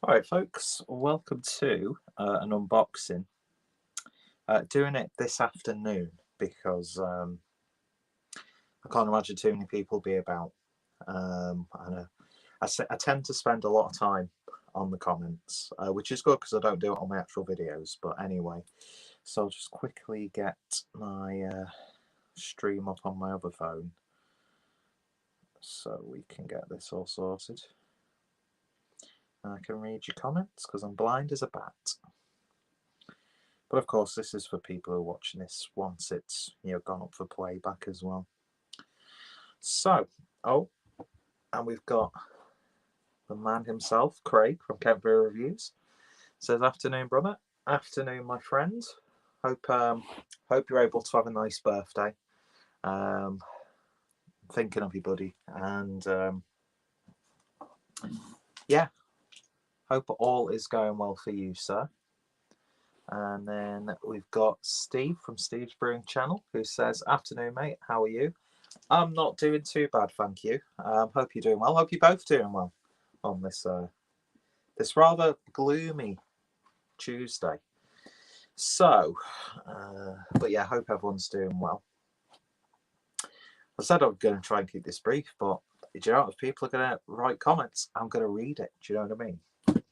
All right, folks, welcome to an unboxing. Doing it this afternoon because I can't imagine too many people be about. And I tend to spend a lot of time on the comments, which is good because I don't do it on my actual videos. But anyway, so I'll just quickly get my stream up on my other phone so we can get this all sorted. I can read your comments because I'm blind as a bat. But of course, this is for people who are watching this once it's gone up for playback as well. So, and we've got the man himself, Craig from Kentbury Reviews. Says, "Afternoon, brother. Afternoon, my friend. Hope you're able to have a nice birthday. Thinking of you, buddy, and yeah, hope all is going well for you, sir." And then we've got Steve from Steve's Brewing Channel, who says, "Afternoon, mate. How are you? I'm not doing too bad, thank you. Hope you're doing well. Hope you're both doing well on this rather gloomy Tuesday. So, but yeah, hope everyone's doing well. I said I'm going to try and keep this brief, but do you know, if people are going to write comments, I'm going to read it. Do you know what I mean?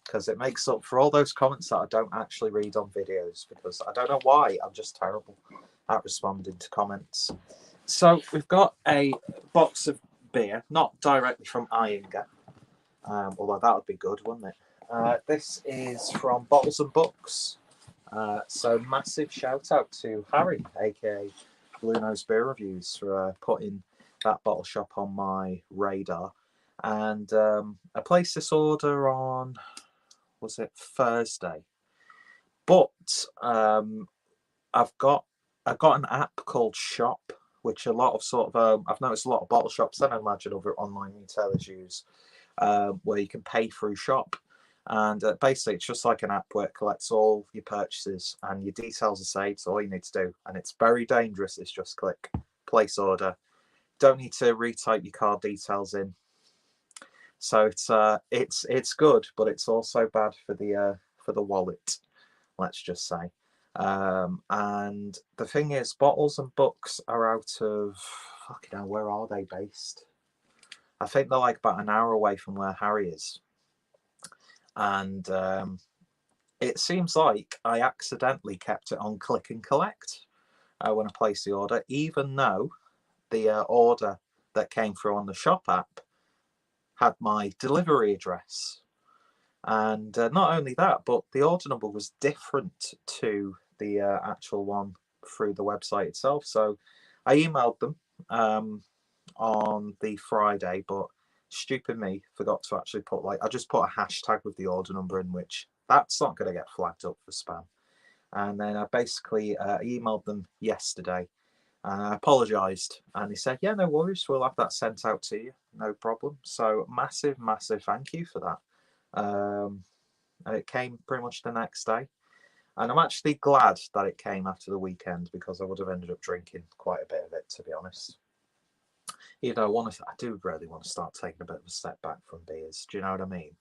Because it makes up for all those comments that I don't actually read on videos, because I don't know why, I'm just terrible at responding to comments. So we've got a box of beer, not directly from Iyengar, although that would be good, wouldn't it? This is from Bottles and Books. So massive shout out to Harry, aka Blue Nose Beer Reviews, for putting that bottle shop on my radar. And I placed this order on, was it Thursday? But I've got an app called Shop, which a lot of I've noticed a lot of bottle shops, and I imagine other online retailers use, where you can pay through Shop. And basically, it's just like an app where it collects all your purchases and your details are saved. So all you need to do, and it's very dangerous, is just click place order. Don't need to retype your card details in. So it's good, but it's also bad for the wallet. Let's just say. And the thing is, Bottles and Books are out of, fucking hell, where are they based? I think they're like about an hour away from where Harry is. And it seems like I accidentally kept it on click and collect when I placed the order, even though the order that came through on the Shop app had my delivery address. And not only that, but the order number was different to the actual one through the website itself. So I emailed them on the Friday, but stupid me forgot to actually put, I just put a hashtag with the order number in, which that's not going to get flagged up for spam. And then I basically emailed them yesterday. I apologised, and they said, "Yeah, no worries, we'll have that sent out to you, no problem." So massive thank you for that. And it came pretty much the next day. And I'm actually glad that it came after the weekend, because I would have ended up drinking quite a bit of it, to be honest. Even though I do really want to start taking a bit of a step back from beers. Do you know what I mean?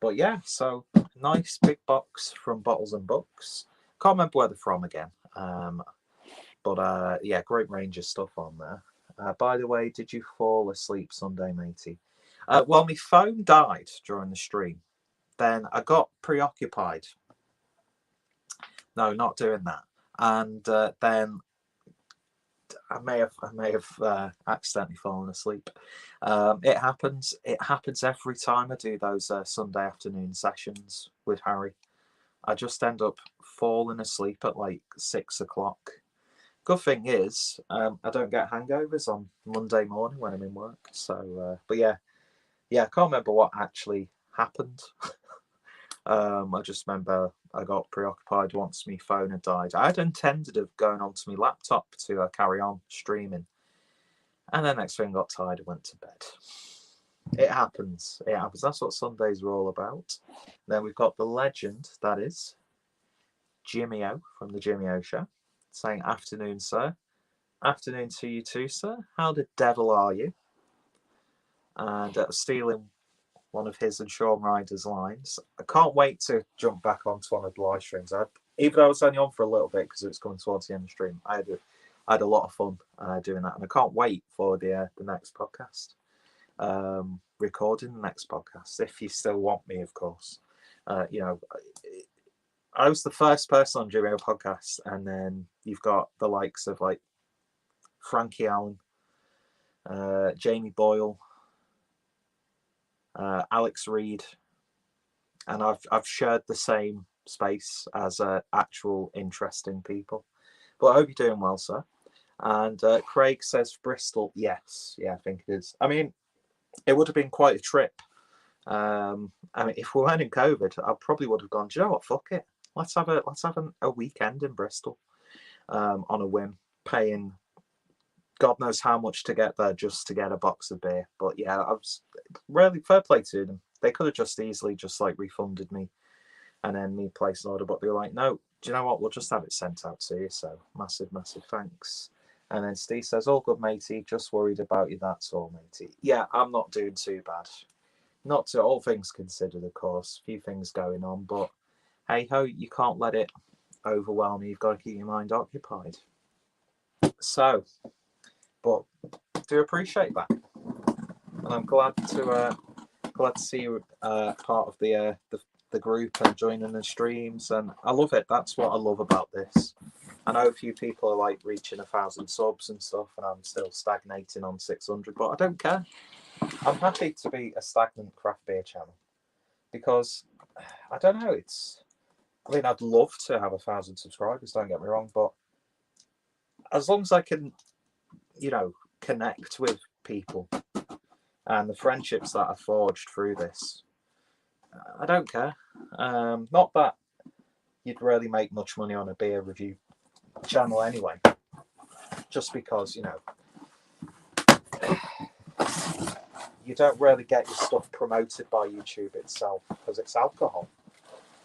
But yeah, so nice big box from Bottles and Books. Can't remember where they're from again. But yeah, great range of stuff on there. By the way, did you fall asleep Sunday, matey? Well, my phone died during the stream. Then I got preoccupied. No, not doing that. And then I may have accidentally fallen asleep. It happens. It happens every time I do those Sunday afternoon sessions with Harry. I just end up falling asleep at like 6 o'clock. Good thing is, I don't get hangovers on Monday morning when I'm in work. So, but yeah, I can't remember what actually happened. I just remember I got preoccupied once my phone had died. I had intended of going onto my laptop to carry on streaming, and then next thing I got tired and went to bed. It happens. It happens. That's what Sundays are all about. Then we've got the legend, that is Jimmy O from the Jimmy O Show, saying, "Afternoon, sir." Afternoon to you too, sir. How the devil are you? And stealing one of his and Sean Ryder's lines. I can't wait to jump back onto one of the live streams. Even though I was only on for a little bit because it was coming towards the end of the stream, I had a lot of fun doing that, and I can't wait for the next podcast, recording the next podcast. If you still want me, of course. I was the first person on Jimmy podcast, and then you've got the likes of like Frankie Allen, Jamie Boyle, Alex Reed, and I've shared the same space as actual interesting people. But I hope you're doing well, sir. And Craig says Bristol. Yes, yeah, I think it is. I mean, it would have been quite a trip. I mean, if we weren't in COVID, I probably would have gone, do you know what? Fuck it. Let's have a weekend in Bristol on a whim, paying God knows how much to get there just to get a box of beer. But yeah, I was really fair play to them. They could have just easily just like refunded me and then me place an order, but they were like, no, do you know what? We'll just have it sent out to you. So massive thanks. And then Steve says, all good, matey. Just worried about you. That's all, matey. Yeah, I'm not doing too bad. Not to all things considered, of course. A few things going on, but hey ho, you can't let it overwhelm you. You've got to keep your mind occupied. So, but do appreciate that, and I'm glad to see you part of the group and joining the streams, and I love it. That's what I love about this. I know a few people are like reaching 1,000 subs and stuff, and I'm still stagnating on 600, but I don't care. I'm happy to be a stagnant craft beer channel because I don't know. I mean, I'd love to have 1,000 subscribers. Don't get me wrong, but as long as I can, connect with people and the friendships that I forged through this, I don't care. Not that you'd really make much money on a beer review channel anyway, just because you don't really get your stuff promoted by YouTube itself because it's alcohol,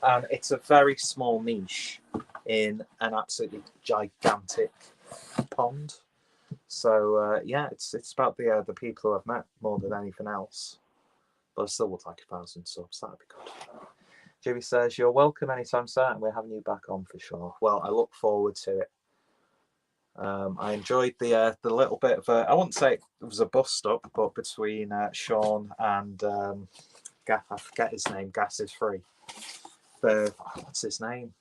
and it's a very small niche in an absolutely gigantic pond. So yeah, it's about the people who I've met more than anything else. But I still would like 1,000 subs. That'd be good. Jimmy says, you're welcome anytime, sir, and we're having you back on for sure. Well, I look forward to it. I enjoyed the little bit of I wouldn't say it was a bust up, but between Sean and I forget his name. Gas is free. What's his name?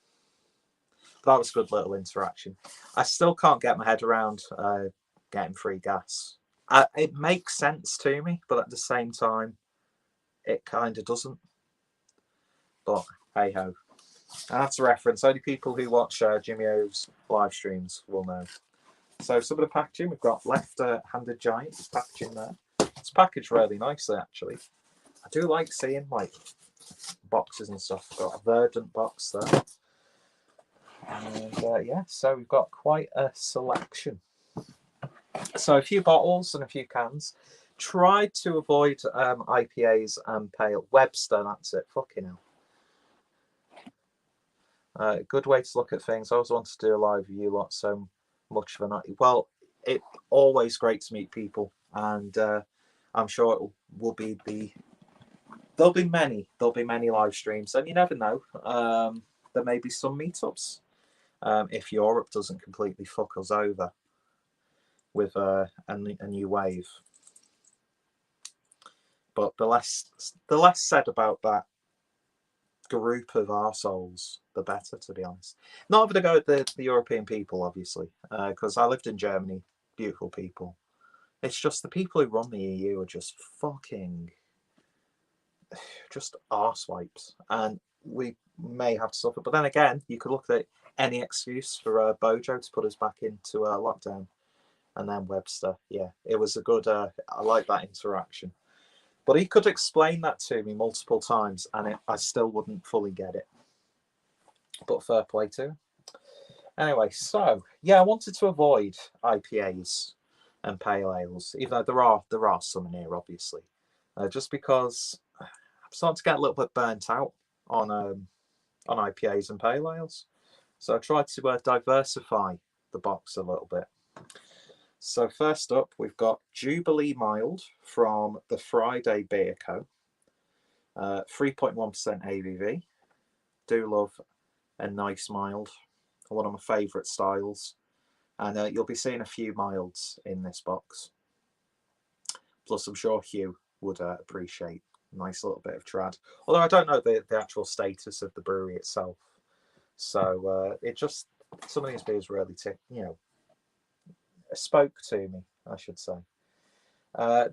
That was a good little interaction. I still can't get my head around getting free gas. It makes sense to me, but at the same time, it kind of doesn't. But hey ho. And that's a reference. Only people who watch Jimmy O's live streams will know. So some of the packaging, we've got left-handed giant packaging there. It's packaged really nicely, actually. I do like seeing like boxes and stuff. Got a Verdant box there. And yeah, so we've got quite a selection. So a few bottles and a few cans. Tried to avoid IPAs and pale. Webster, that's it. Fucking hell. Good way to look at things. I always wanted to do a live review lot so much of a night. Well, it's always great to meet people, and I'm sure it will be there'll be many live streams, and you never know. There may be some meetups if Europe doesn't completely fuck us over with a new wave. But the less said about that group of arseholes, the better, to be honest. Not having to go with the European people, obviously, because I lived in Germany. Beautiful people. It's just the people who run the EU are just fucking just arsewipes, and we may have to suffer. But then again, you could look at any excuse for Bojo to put us back into lockdown. And then Webster, yeah, it was a good. I like that interaction, but he could explain that to me multiple times, and I still wouldn't fully get it. But fair play to him. Anyway, so yeah, I wanted to avoid IPAs and pale ales, even though there are some in here, obviously, just because I'm starting to get a little bit burnt out on IPAs and pale ales. So I tried to diversify the box a little bit. So first up, we've got Jubilee Mild from the Friday Beer Co. 3.1% ABV. Do love a nice mild. One of my favourite styles. And you'll be seeing a few milds in this box. Plus, I'm sure Hugh would appreciate a nice little bit of trad. Although I don't know the actual status of the brewery itself. So it just, some of these beers really, spoke to me, I should say.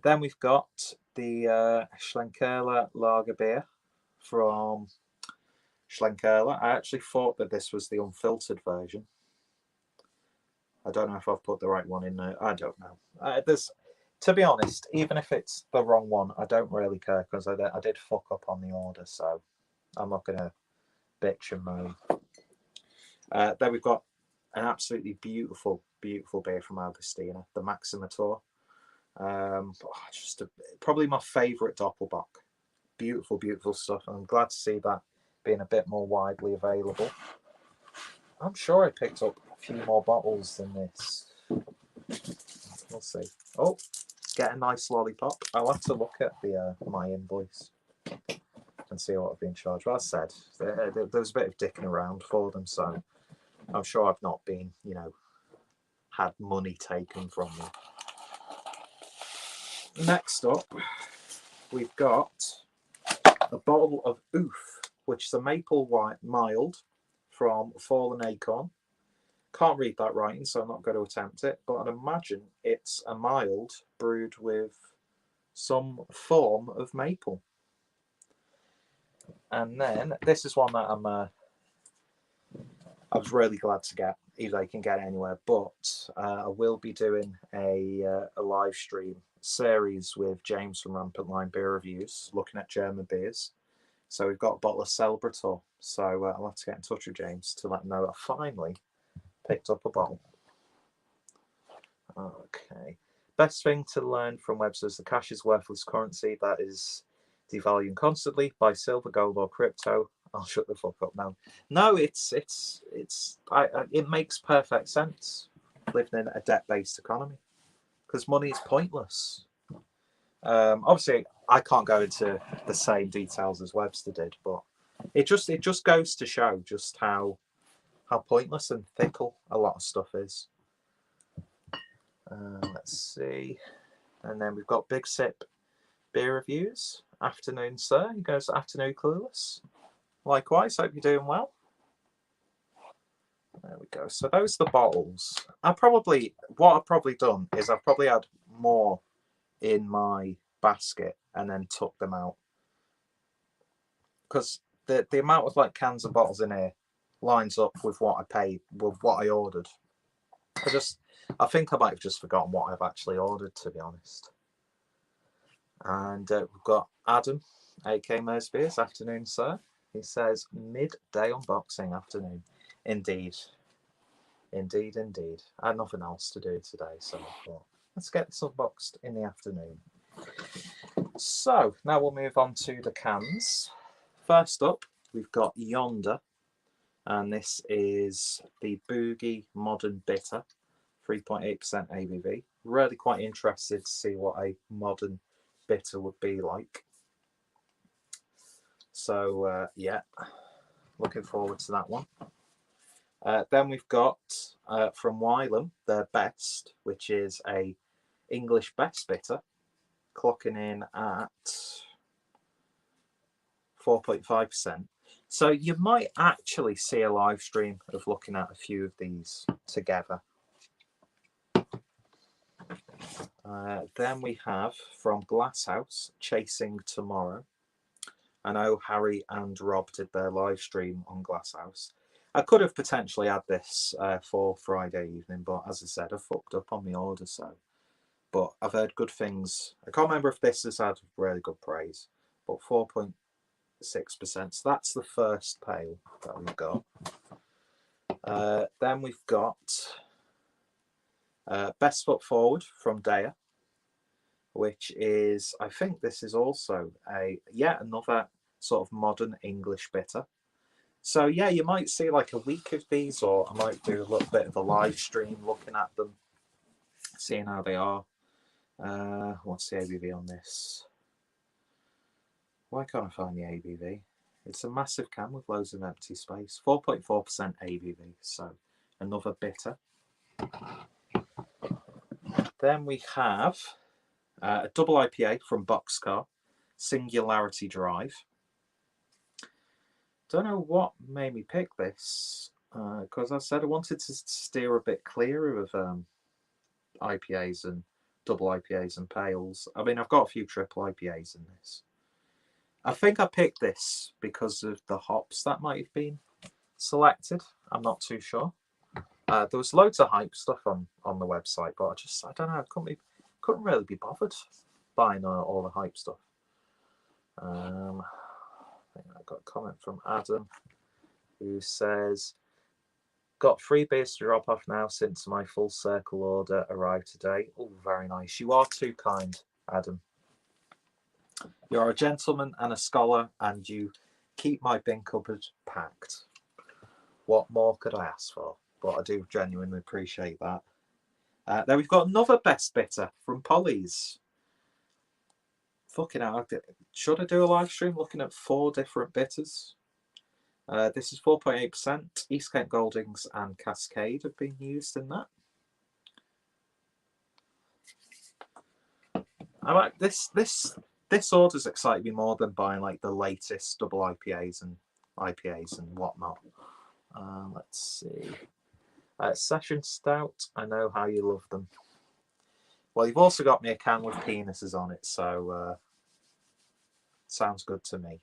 Then we've got the Schlenkerla Lager beer from Schlenkerla. I actually thought that this was the unfiltered version. I don't know if I've put the right one in there. I don't know. To be honest, even if it's the wrong one, I don't really care because I did fuck up on the order, so I'm not going to bitch and moan. Then we've got an absolutely beautiful, beautiful beer from Augustina, the Maximator. Probably my favourite Doppelbock. Beautiful, beautiful stuff. I'm glad to see that being a bit more widely available. I'm sure I picked up a few more bottles than this. We'll see. Oh, get a nice lollipop. I'll have to look at the my invoice and see what I've been charged. Well, as I said, there was a bit of dicking around for them, so I'm sure I've not been, had money taken from me. Next up, we've got a bottle of Oof, which is a maple white mild from Fallen Acorn. Can't read that writing, so I'm not going to attempt it, but I'd imagine it's a mild brewed with some form of maple. And then this is one that I was really glad to get, either I can get it anywhere, but I will be doing a live stream series with James from Rampant Line Beer Reviews, looking at German beers. So we've got a bottle of Celebrator, so I'll have to get in touch with James to let him know I finally picked up a bottle. Okay. Best thing to learn from Webster's: the cash is worthless currency that is devaluing constantly. Buy silver, gold, or crypto. I'll shut the fuck up now. No, it makes perfect sense living in a debt-based economy because money is pointless. Obviously, I can't go into the same details as Webster did, but it just goes to show just how pointless and fickle a lot of stuff is. Let's see. And then we've got Big Sip Beer Reviews. Afternoon, sir. He goes, afternoon, Clueless. Likewise, hope you're doing well. There we go. So those are the bottles. What I've probably done is I've probably had more in my basket and then took them out. Because the amount of like cans and bottles in here lines up with what I paid, with what I ordered. I think I might have just forgotten what I've actually ordered, to be honest. And we've got Adam, AK Mersbeers. Afternoon, sir. He says, midday unboxing afternoon. Indeed. Indeed, indeed. I had nothing else to do today, so I thought, let's get this unboxed in the afternoon. So, now we'll move on to the cans. First up, we've got Yonder. And this is the Boogie Modern Bitter. 3.8% ABV. Really quite interested to see what a modern bitter would be like. So, yeah, looking forward to that one. Then we've got from Wylam, their Best, which is a English Best bitter, clocking in at 4.5%. So you might actually see a live stream of looking at a few of these together. Then we have from Glasshouse, Chasing Tomorrow. I know Harry and Rob did their live stream on Glasshouse. I could have potentially had this for Friday evening, but as I said, I fucked up on the order, so. But I've heard good things. I can't remember if this has had really good praise, but 4.6%. So that's the first pale that we've got. Then we've got Best Foot Forward from Daya, which is, I think this is also another sort of modern English bitter. So yeah, you might see like a week of these, or I might do a little bit of a live stream looking at them, seeing how they are. What's the ABV on this? Why can't I find the ABV? It's a massive can with loads of empty space. 4.4% ABV, so another bitter. Then we have a double IPA from Boxcar, Singularity Drive. Don't know what made me pick this, because I said I wanted to steer a bit clear of IPAs and double IPAs and pales. I mean, I've got a few triple IPAs in this. I think I picked this because of the hops that might have been selected. I'm not too sure. There was loads of hype stuff on the website, but I don't know. I couldn't really be bothered buying all the hype stuff. I think I got a comment from Adam who says, got 3 beers to drop off now since my full circle order arrived today. Oh, very nice. You are too kind, Adam. You're a gentleman and a scholar, and you keep my bin cupboard packed. What more could I ask for? But I do genuinely appreciate that. Then we've got another best bitter from Polly's. Fucking hell, should I do a live stream looking at 4 different bitters? This is 4.8%. East Kent Goldings and Cascade have been used in that. I like this order's excited me more than buying like the latest double IPAs and whatnot. Let's see. Session Stout, I know how you love them. Well, you've also got me a can with penises on it, so sounds good to me.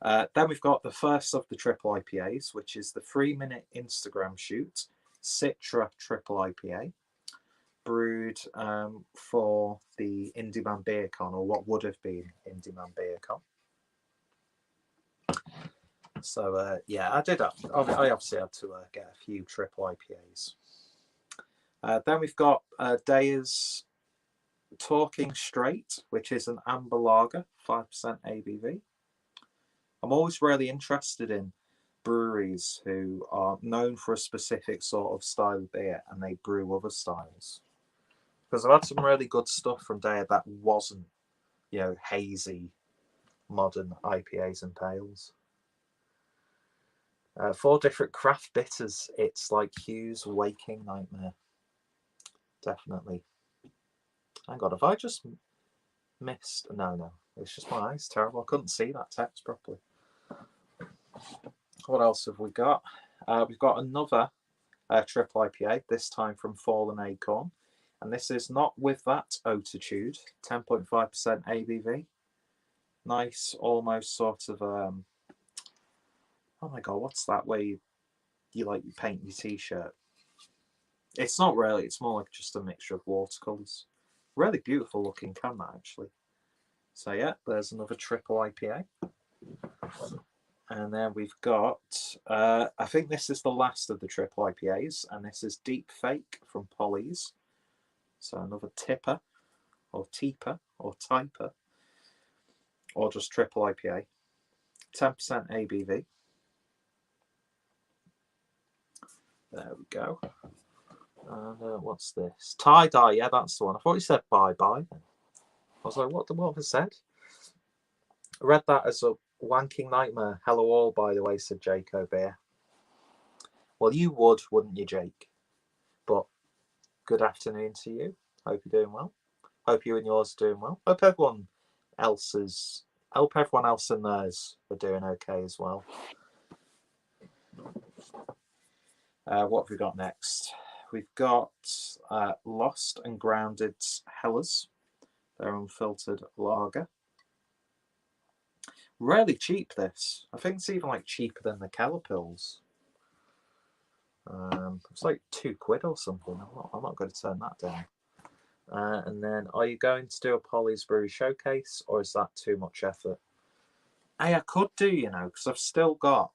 Then we've got the first of the triple IPAs, which is the 3-minute Instagram shoot, Citra Triple IPA, brewed for the Indie Man Beer Con, or what would have been Indie Man Beer Con. So yeah, I obviously had to get a few triple IPAs. Then we've got Deya's Talking Straight, which is an amber lager, 5% ABV. I'm always really interested in breweries who are known for a specific sort of style of beer and they brew other styles. Because I've had some really good stuff from Deya that wasn't, hazy, modern IPAs and pales. 4 different craft bitters. It's like Hugh's Waking Nightmare. Definitely. Hang on, have I just missed? No. It's just my eyes. Terrible. I couldn't see that text properly. What else have we got? We've got another triple IPA, this time from Fallen Acorn. And this is not with that altitude, 10.5% ABV. Nice, almost sort of, oh my God, what's that way you paint your t-shirt? It's not really, it's more like just a mixture of watercolours. Really beautiful looking can, that actually. So yeah, there's another triple IPA. And then we've got, I think this is the last of the triple IPAs, and this is Deep Fake from Polly's. So another tipper, or teeper, or typer, or just triple IPA. 10% ABV. There we go. And what's this? Tie-dye, yeah, that's the one. I thought you said bye-bye. I was like, what have I said? I read that as a wanking nightmare. Hello all, by the way, said Jake O'Bear. Well, you would, wouldn't you, Jake? But good afternoon to you. Hope you're doing well. Hope you and yours are doing well. Hope everyone else in theirs are doing okay as well. What have we got next? We've got Lost and Grounded's Hellers, their unfiltered lager. Really cheap, this. I think it's even like cheaper than the Keller Pills. It's like £2 or something. I'm not going to turn that down. And then, are you going to do a Polly's Brewery showcase, or is that too much effort? Hey, I could do, because I've still got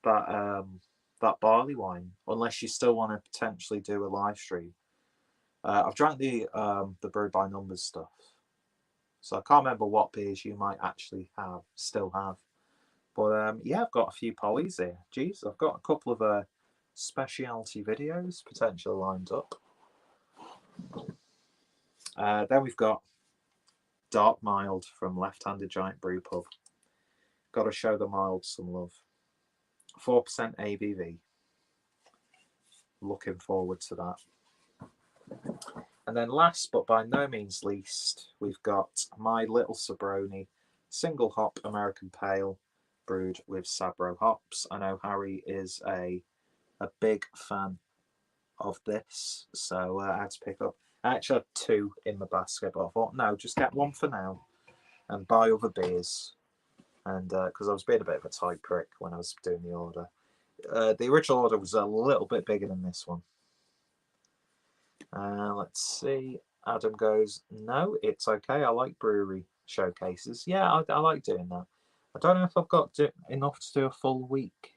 that barley wine, unless you still want to potentially do a live stream. I've drank the Brew by Numbers stuff, so I can't remember what beers you might actually still have. But yeah, I've got a few Polly's here. Jeez, I've got a couple of specialty videos potentially lined up. Then we've got Dark Mild from Left Handed Giant Brew Pub. Got to show the mild some love. 4% ABV. Looking forward to that. And then last but by no means least, we've got My Little Sabroni single hop American Pale brewed with Sabro hops. I know Harry is a big fan of this, so I had to pick up. I actually had 2 in the basket, but I thought, no, just get 1 for now and buy other beers. And because I was being a bit of a tight prick when I was doing the order. The original order was a little bit bigger than this one. Let's see. Adam goes, no, it's okay. I like brewery showcases. Yeah, I like doing that. I don't know if I've got enough to do a full week.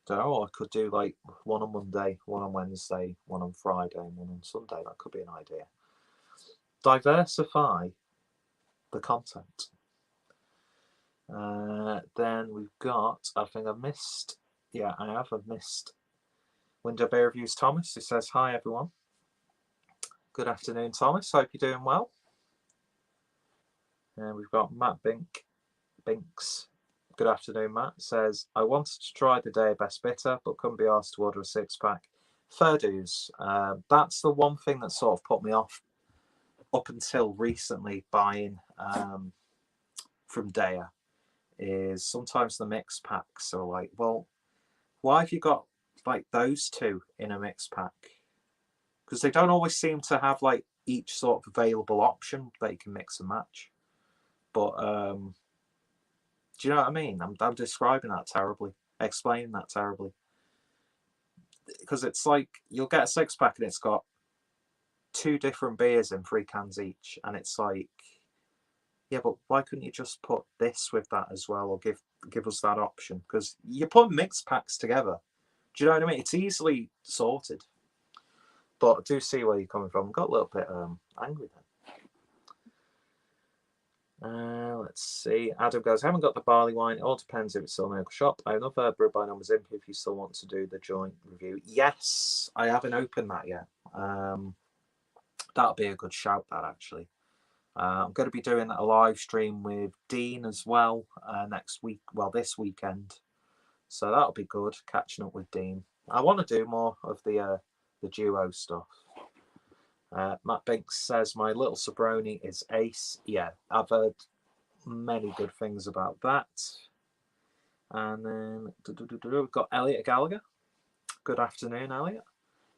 Don't know. I could do like 1 on Monday, 1 on Wednesday, 1 on Friday, and 1 on Sunday. That could be an idea. Diversify the content. Then we've got, I think I've missed, yeah, I've missed Window Beer Reviews Thomas, who says, hi everyone. Good afternoon, Thomas. Hope you're doing well. And we've got Matt Binks. Good afternoon, Matt. Says, I wanted to try the Day Best Bitter, but couldn't be asked to order a 6-pack. Fair dues. That's the one thing that sort of put me off up until recently buying from Daya, is sometimes the mix packs are like, well, why have you got like those 2 in a mix pack? Because they don't always seem to have like each sort of available option that you can mix and match. But do you know what I mean? I'm describing that terribly, explaining that terribly. Because it's like you'll get a 6-pack and it's got 2 different beers in 3 cans each, and it's like, yeah, but why couldn't you just put this with that as well, or give us that option? Because you put mixed packs together. Do you know what I mean? It's easily sorted. But I do see where you're coming from. Got a little bit angry then. Let's see. Adam goes, haven't got the barley wine. It all depends if it's still in the local shop. I have another brew by numbers in if you still want to do the joint review. Yes, I haven't opened that yet. That'll be a good shout, that actually. I'm going to be doing a live stream with Dean as well next week. Well, this weekend. So that'll be good, catching up with Dean. I want to do more of the duo stuff. Matt Binks says, my Little Sabroni is ace. Yeah, I've heard many good things about that. And then we've got Elliot Gallagher. Good afternoon, Elliot.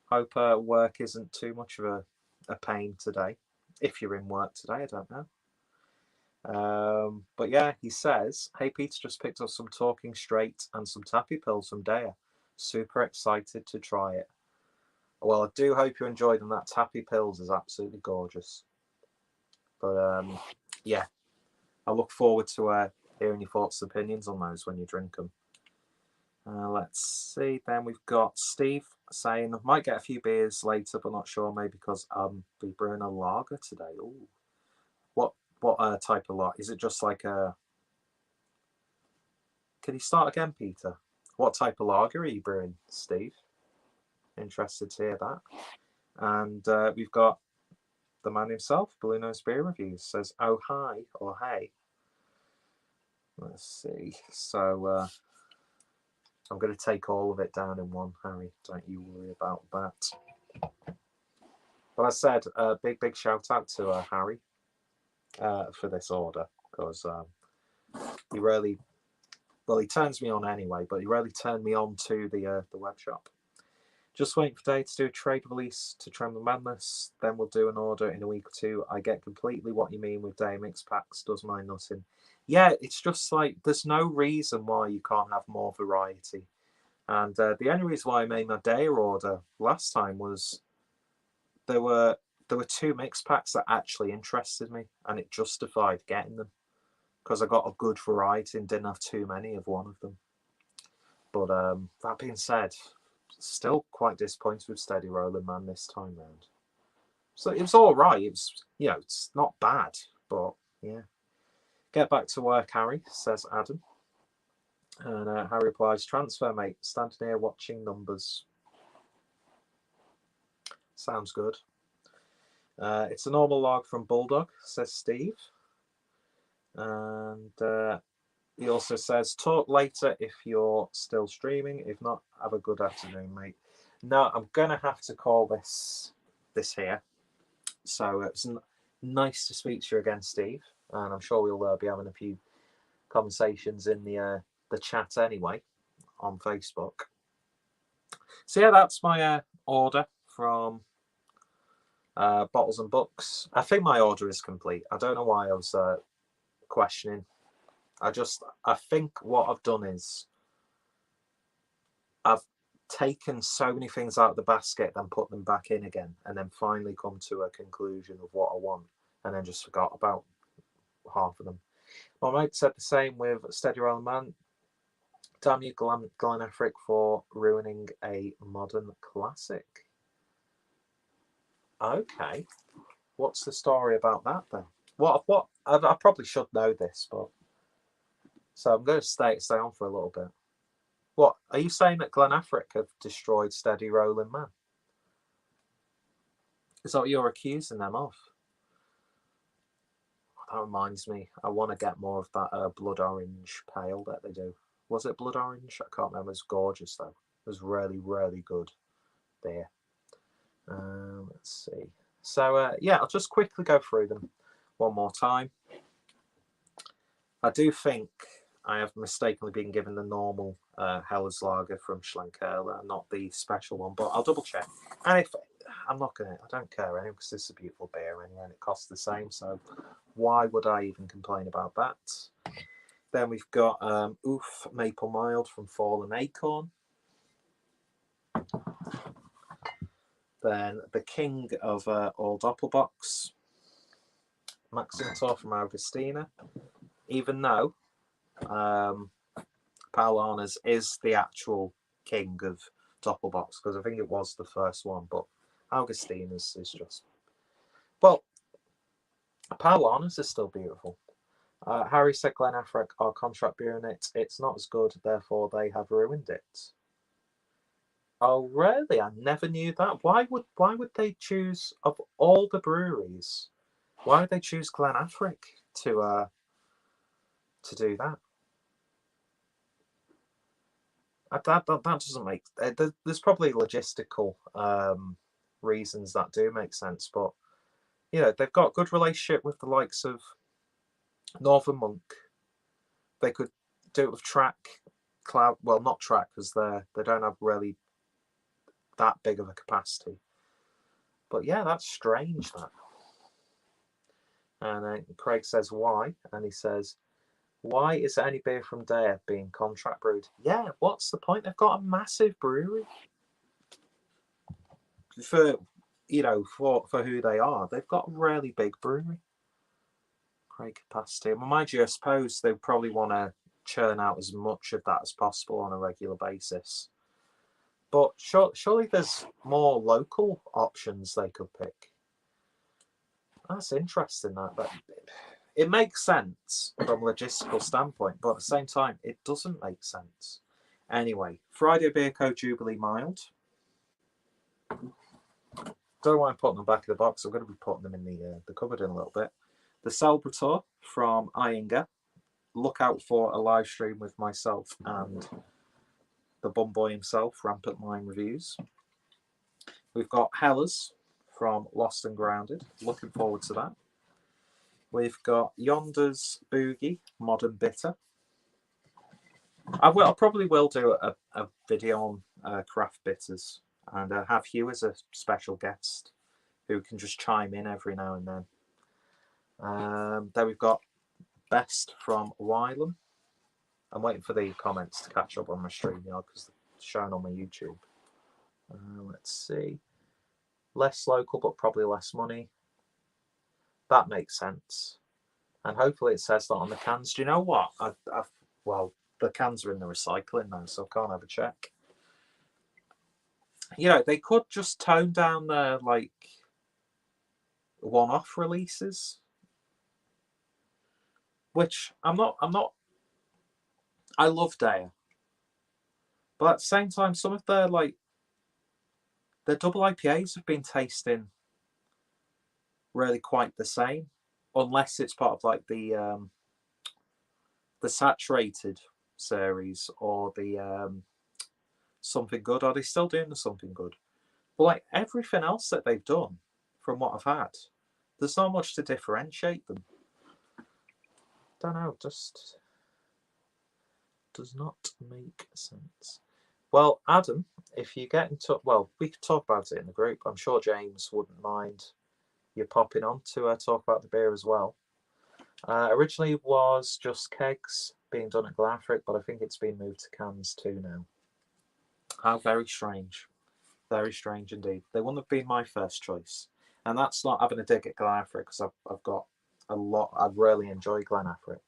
Hope work isn't too much of a pain today. If you're in work today, I don't know. But yeah, he says, hey, Peter just picked up some Talking Straight and some Tappy Pills from Daya. Super excited to try it. Well, I do hope you enjoyed them. That Tappy Pills is absolutely gorgeous. But yeah, I look forward to hearing your thoughts and opinions on those when you drink them. Let's see. Then we've got Steve saying, I might get a few beers later, but not sure. Maybe because I'll be brewing a lager today. Ooh. What type of lager? Is it just like a... Can you start again, Peter? What type of lager are you brewing, Steve? Interested to hear that. And we've got the man himself, Blue Nose Beer Reviews, says, oh, hi, or hey. Let's see. So I'm going to take all of it down in one, Harry. Don't you worry about that. But I said, big shout out to Harry for this order, because he really, well, he turns me on anyway, but he really turned me on to the web shop. Just waiting for Dave to do a trade release to Tremble Madness. Then we'll do an order in a week or 2. I get completely what you mean with Day Mix Packs. Does mine nothing. Yeah, it's just like there's no reason why you can't have more variety. And the only reason why I made my Day order last time was there were 2 mix packs that actually interested me, and it justified getting them because I got a good variety and didn't have too many of one of them. But that being said, still quite disappointed with Steady Rolling Man this time round. So it was all right. It was, it's not bad, but yeah. Get back to work, Harry, says Adam. And Harry replies, transfer, mate. Standing here watching numbers. Sounds good. It's a normal log from Bulldog, says Steve. And he also says, talk later if you're still streaming. If not, have a good afternoon, mate. No, I'm going to have to call this here. So it's nice to speak to you again, Steve. And I'm sure we'll be having a few conversations in the chat anyway on Facebook. So yeah, that's my order from Bottles and Books. I think my order is complete. I don't know why I was questioning. I think what I've done is I've taken so many things out of the basket, then put them back in again, and then finally come to a conclusion of what I want, and then just forgot about half of them. My mate said the same with Steady Rolling Man. Damn you, Glenn Affrick, for ruining a modern classic. Okay, what's the story about that then? What? I probably should know this, but so I'm going to stay on for a little bit. What are you saying that Glenn Affrick have destroyed Steady Rolling Man? Is that what you're accusing them of? That reminds me, I want to get more of that blood orange pale that they do. Was it blood orange? I can't remember. It's gorgeous though. It was really, really good beer. Let's see. So yeah, I'll just quickly go through them one more time. I do think I have mistakenly been given the normal Helles Lager from Schlenkerla, not the special one, but I'll double check. And if I'm not gonna, I don't care anyway, because it's a beautiful beer anyway, and it costs the same. So why would I even complain about that? Then we've got Oof Maple Mild from Fallen Acorn. Then the king of all Doppelbox, Maximtor from Augustina. Even though Paulaner's is the actual king of Doppelbox, because I think it was the first one, but Augustina's is just... Well, Paulaner's is still beautiful. Harry said Glen Affrick are contract beer in it. It's not as good, therefore they have ruined it. Oh, really? I never knew that. Why would they choose, of all the breweries, why would they choose Glen Affrick to do that? That doesn't make... There's probably logistical reasons that do make sense, but you know, they've got a good relationship with the likes of Northern Monk. They could do it with Track, Cloud. Well, not Track, because they don't have really that big of a capacity. But yeah, that's strange, that. And then Craig says why, and he says, why is there any beer from Dare being contract brewed? Yeah, what's the point? They've got a massive brewery. For who they are, they've got a really big brewery. Great capacity. Well, mind you, I suppose they probably want to churn out as much of that as possible on a regular basis. But surely there's more local options they could pick. That's interesting, that. But it makes sense from a logistical standpoint, but at the same time, it doesn't make sense. Anyway, Friday Beer Co. Jubilee Mild. Don't know why I'm putting them back in the box. I'm going to be putting them in the cupboard in a little bit. The Celebrator from Iyengar. Look out for a live stream with myself and the bum boy himself, Rampant Line Reviews. We've got Hellers from Lost and Grounded. Looking forward to that. We've got Yonder's Boogie, Modern Bitter. I probably will do a video on craft bitters and have Hugh as a special guest who can just chime in every now and then. Then we've got Best from Wylam. I'm waiting for the comments to catch up on my stream, because they're shown on my YouTube. Let's see. Less local, but probably less money. That makes sense. And hopefully it says that on the cans. Do you know what? Well, the cans are in the recycling now, so I can't have a check. You know, they could just tone down their one-off releases, which I'm not. I love Dare, but at the same time, some of their double IPAs have been tasting really quite the same, unless it's part of the Saturated series or the Something Good. Are they still doing the Something Good? But like everything else that they've done, from what I've had, there's not much to differentiate them. Don't know, just does not make sense. Well, Adam, if you get in touch, well, we could talk about it in the group. I'm sure James wouldn't mind you popping on to talk about the beer as well. Originally it was just kegs being done at Glenafric, but I think it's been moved to cans too now. How very strange. Very strange indeed. They wouldn't have been my first choice. And that's not having a dig at Glenafric, because I've got a lot. I really enjoy Glenafric.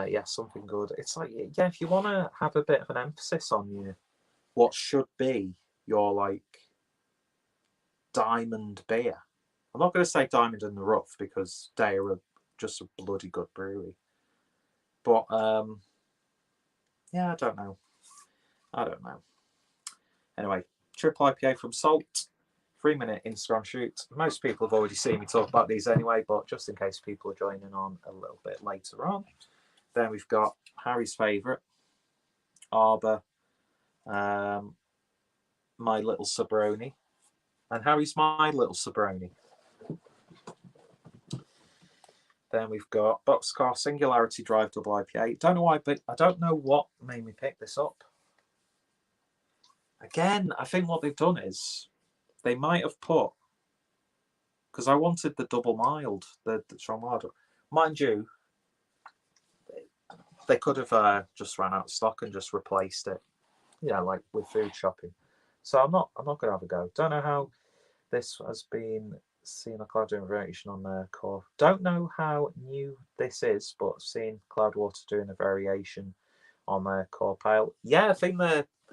Yeah, Something Good. It's like, yeah, if you want to have a bit of an emphasis on what should be your like diamond beer. I'm not going to say diamond in the rough because they are just a bloody good brewery. But yeah, I don't know. Anyway, triple IPA from Salt. 3-minute Instagram shoot. Most people have already seen me talk about these anyway, but just in case people are joining on a little bit later on. Then we've got Harry's favourite, Arbor, My Little Sabroni, and Harry's My Little Sabroni. Then we've got Boxcar Singularity Drive Double IPA. Don't know why, but I don't know what made me pick this up. Again, I think what they've done is they might have put, because I wanted the double mild, the strong mild. Mind you, they could have just ran out of stock and just replaced it, like with food shopping. So I'm not going to have a go. Don't know how this has been seen a Cloudwater variation on their core. Don't know how new this is, but I've seen Cloudwater doing a variation on their core pale. Yeah, I think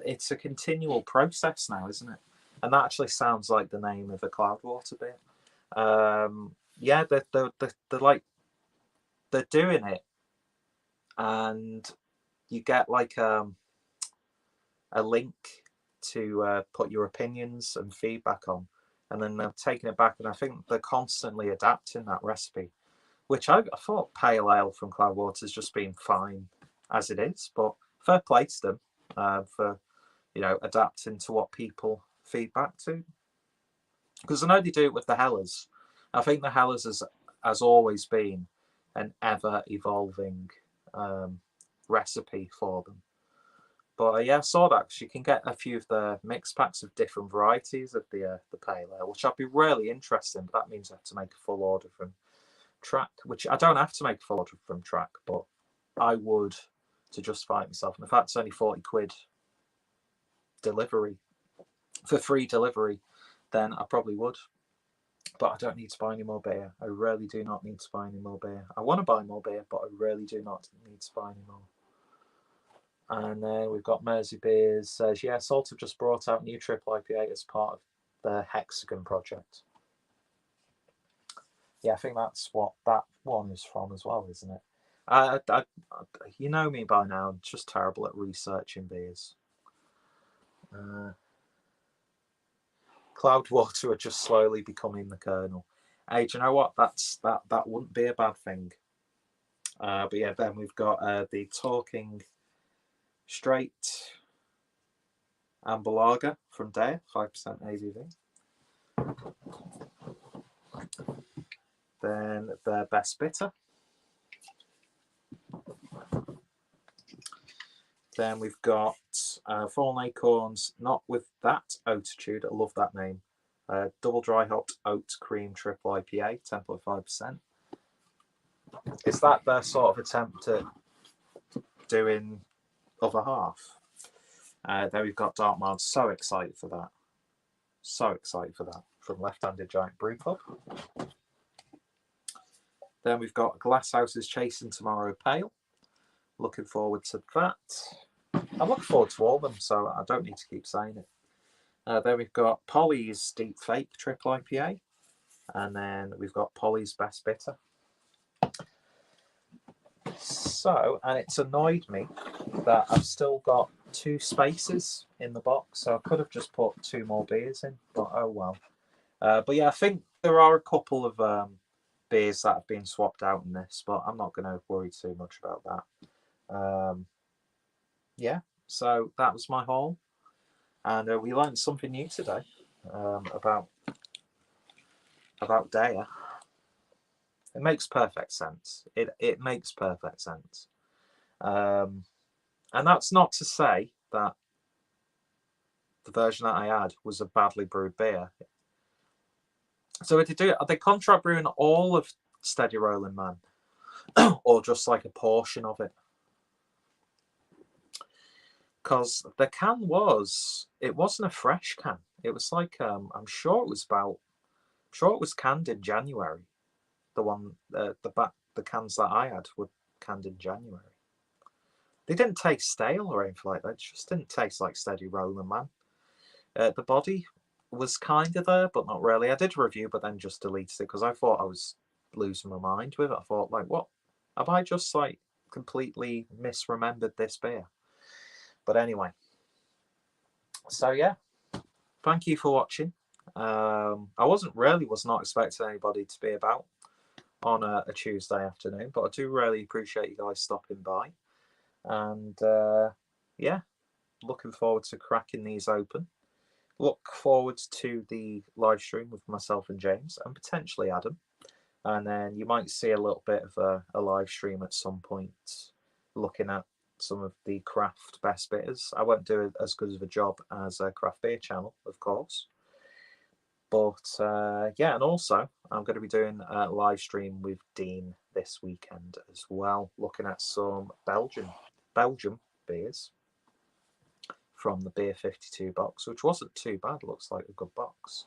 it's a continual process now, isn't it? And that actually sounds like the name of a Cloudwater beer. Yeah, they're like, they're doing it, and you get like a link to put your opinions and feedback on, and then they're taking it back, and I think they're constantly adapting that recipe, which I thought pale ale from Cloudwater's just been fine as it is, but fair play to them for adapting to what people feedback to, because I know they do it with the Hellers. I think the Hellers has always been an ever evolving recipe for them. But yeah, I saw that because you can get a few of the mix packs of different varieties of the pale ale, which I'd be really interested in. But that means I have to make a full order from Track, which I don't have to make a full order from Track, but I would to justify it myself. And in fact, it's only 40 quid delivery for free delivery, then I probably would. But I don't need to buy any more beer. I really do not need to buy any more beer. I want to buy more beer, but I really do not need to buy any more. And then we've got Mersey Beers says, yeah, Salt have just brought out new triple IPA as part of the Hexagon project. Yeah, I think that's what that one is from as well, isn't it? You know me by now, I'm just terrible at researching beers. Cloudwater are just slowly becoming the Colonel. Hey, do you know what? That wouldn't be a bad thing. But yeah, then we've got the Talking Straight Amber Lager from Dare, 5% ABV. Then their Best Bitter. Then we've got Fallen Acorns, not with that altitude. I love that name. Double dry hop oat cream triple IPA, 10.5%. Is that their sort of attempt at doing other half? Then we've got Dark Mild. So excited for that. So excited for that from Left-Handed Giant Brew Pub. Then we've got Glasshouse's Chasing Tomorrow Pale. Looking forward to that. I'm looking forward to all of them, so I don't need to keep saying it. Then we've got Polly's Deep Fake Triple IPA. And then we've got Polly's Best Bitter. So, and it's annoyed me that I've still got 2 spaces in the box, so I could have just put 2 more beers in, but oh well. But yeah, I think there are a couple of beers that have been swapped out in this, but I'm not going to worry too much about that. Yeah, so that was my haul, and we learned something new today about Deya. It makes perfect sense. It makes perfect sense. And that's not to say that the version that I had was a badly brewed beer. So if they do, are they contract brewing all of Steady Rolling Man, or just like a portion of it? Because the can it wasn't a fresh can. It was like I'm sure it was canned in January. The one the cans that I had were canned in January. They didn't taste stale or anything like that. It just didn't taste like Steady Rolling Man. The body was kind of there, but not really. I did a review, but then just deleted it because I thought I was losing my mind with it. I thought, like, what? Have I just like completely misremembered this beer? But anyway, so yeah, thank you for watching. I was not expecting anybody to be about on a Tuesday afternoon, but I do really appreciate you guys stopping by, and yeah, looking forward to cracking these open. Look forward to the live stream with myself and James and potentially Adam, and then you might see a little bit of a live stream at some point looking at some of the craft best bitters. I won't do as good of a job as a craft beer channel, of course, but yeah, and also I'm going to be doing a live stream with Dean this weekend as well, looking at some Belgium beers from the Beer 52 box, which wasn't too bad. Looks like a good box.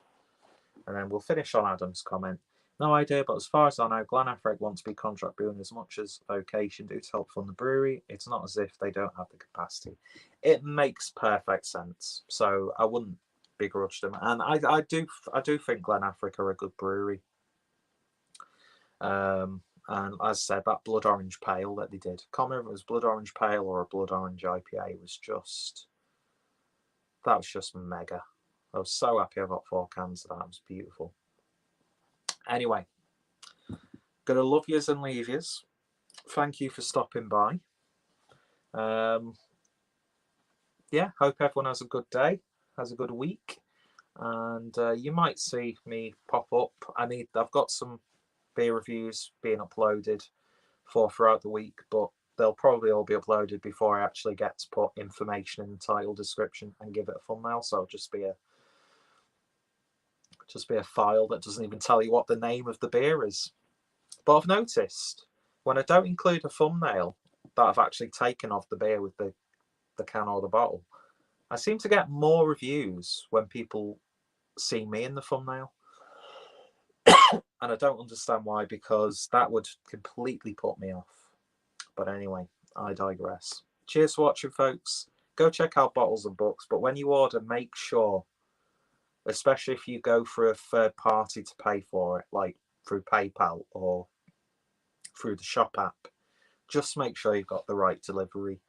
And then we'll finish on Adam's comment. No idea, but as far as I know, Glenafric wants to be contract brewing as much as Vocation do to help fund the brewery. It's not as if they don't have the capacity. It makes perfect sense. So I wouldn't begrudge them. And I do think Glenafric are a good brewery. And as I said, that Blood Orange Pale that they did, I can't remember if it was Blood Orange Pale or a Blood Orange IPA, that was just mega. I was so happy I got 4 cans of that. It was beautiful. Anyway, gonna love yous and leave yous. Thank you for stopping by. Yeah, hope everyone has a good day, has a good week, and you might see me pop up. I've got some beer reviews being uploaded for throughout the week, but they'll probably all be uploaded before I actually get to put information in the title description and give it a thumbnail. So it'll just be a file that doesn't even tell you what the name of the beer is. But I've noticed when I don't include a thumbnail that I've actually taken of the beer with the can or the bottle, I seem to get more reviews when people see me in the thumbnail. And I don't understand why, because that would completely put me off. But anyway, I digress. Cheers for watching, folks. Go check out Bottles and Books, but when you order, make sure, especially if you go through a third party to pay for it, like through PayPal or through the shop app, just make sure you've got the right delivery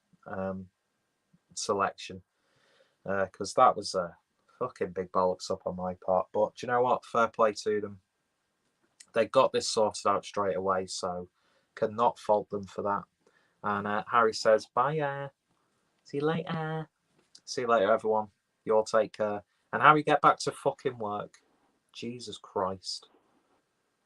selection, because that was a fucking big bollocks up on my part. But do you know what? Fair play to them. They got this sorted out straight away, so cannot fault them for that. And Harry says, bye, see you later. See you later, everyone. You all take care. And Harry, get back to fucking work. Jesus Christ.